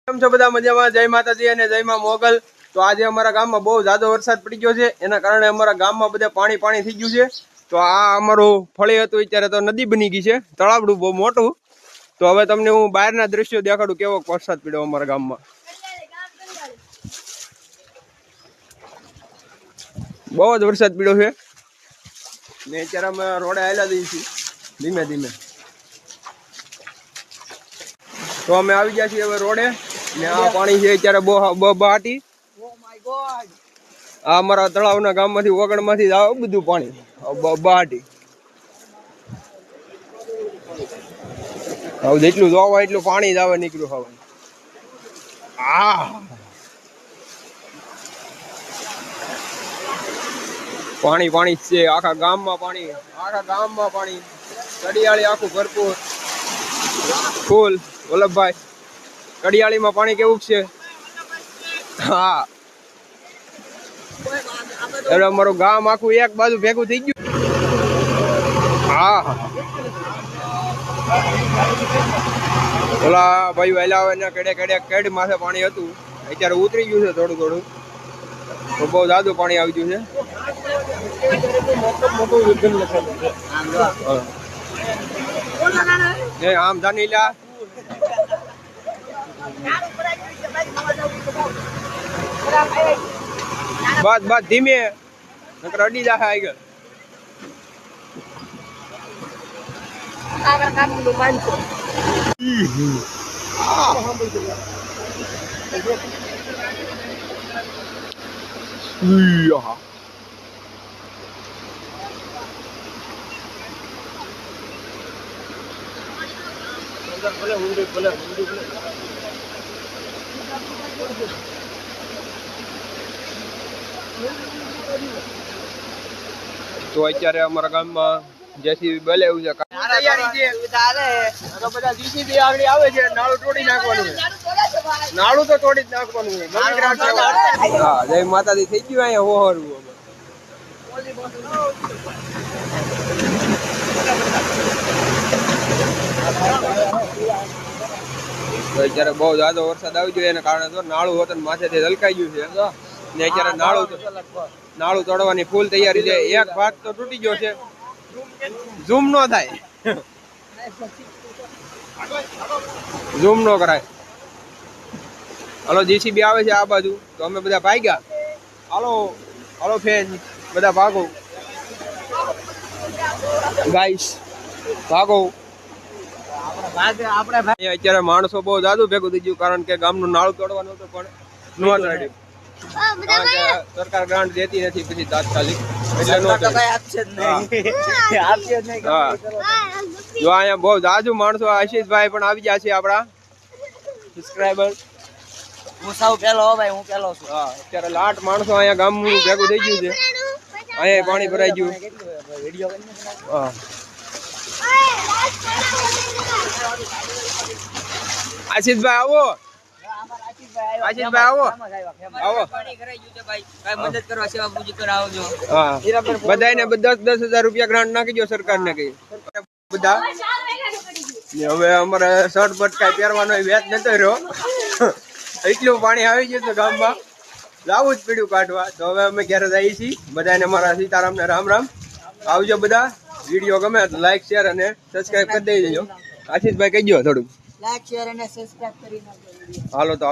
કેમ છો બધા મજામાં? જય માતાજી અને જય માં મોગલ। તો આજે અમારા ગામમાં બહુ જાજો વરસાદ પડી ગયો છે, એના કારણે અમારા ગામમાં બધા પાણી થઈ ગયું છે। તો આ અમારું ફળી હતું, અત્યારે તો નદી બની ગઈ છે, તળાવડું બહુ મોટું। તો હવે તમને હું બહારના દ્રશ્યો દેખાડું કેવો વરસાદ પડ્યો અમારા ગામમાં। બહુ જ વરસાદ પડ્યો છે ને અત્યારે અમે રોડે હાલ્યા જઈએ છીએ ધીમે ધીમે। તો અમે આવી ગયા છીએ હવે રોડે ને આ પાણી છે અત્યારે બહાટી। આ અમારા તળાવના ગામમાંથી ઓગણમાંથી આવે બધું પાણી બહાટી। હવે જેટલું જોવા એટલું પાણી જ આવે નીકળ્યું હવે। હા પાણી છે આખા ગામમાં પાણી। કડિયાળી આખું ભરપૂર ફૂલ। વલ્લભભાઈ કડિયાળીમાં પાણી કેવું છે? હા એટલે અમારું ગામ આખું એક બાજુ ભેગું થઈ ગયું। હા ઓલા ભાઈ વહેલા આવે ને કેડ માથે પાણી હતું, અત્યારે ઉતરી ગયું છે થોડું। તો બહુ જાદુ પાણી આવી ગયું છે। આમ જાની લા બસ ધીમે નકર અડી જાય આગળ। તો અત્યારે અમારા ગામમાં જેસીબી બોલાવ્યું છે, તૈયારી છે, બધા જેસીબી આગળ આવે છે, નાળું તોડી નાખવાનું છે, નાળું તો તોડી જ નાખવાનું છે। હા જય માતાજી થઈ ગયું અહીંયા હોહરવું। અત્યારે બહુ જાજો વરસાદ આવી ગયો એના કારણે તો નાળું હોતન માથેથી હલકાઈ ગયું છે ને અત્યારે નાળું તોડવાની ફૂલ તૈયારી છે। એક ભાગ તો તૂટી ગયો છે, ઝૂમ નો થાય, ઝૂમ નો કરાય। હાલો જેસીબી આવે છે આ બાજુ, તો અમે બધા ભાગ્યા। હાલો ફેન બધા ભાગો ગાઈસ, ભાગો। અત્યારે માણસો બહુ જાદુ ભેગું થઈ ગયું, કારણ કે ગામનું નાળું તોડવાનું હતું પણ નો તોડ્યું, કારણ કે સરકાર ગ્રાન્ટ દેતી નથી પછી તાત્કાલિક, એટલે નો જો અહીંયા બહુ જાજુ માણસો। આશીષભાઈ પણ આવી ગયા છે આપણા સબસ્ક્રાઇબર। હું પેલો છું। હા અત્યારે લાટ માણસો અહીંયા ગામનું ભેગું થઈ ગયું છે, અહીંયા પાણી ભરાઈ ગયું। હા આશીષભાઈ આવો, આશીષભાઈ આવો। હા બધાને 10,000 રૂપિયા ગ્રાન્ટ નાખી દો સરકારને કઈ બધા। હવે અમારે શર્ટ બટ કઈ પહેરવાનો વ્યાજ નતો રહ્યો, એટલું પાણી આવી ગયું તો ગામમાં લાવું જ પડ્યું કાઢવા। તો હવે અમે ઘરે જઈએ છીએ, બધાને મારા સીતારામ ને રામ રામ। આવજો બધા, વિડીયો ગમે તો લાઈક શેર અને સબસ્ક્રાઇબ કરી દેજો। આશીષભાઈ કહી દો થોડું લાઈક શેર અને સબસ્ક્રાઇબ કરી નાખજો। હાલો તો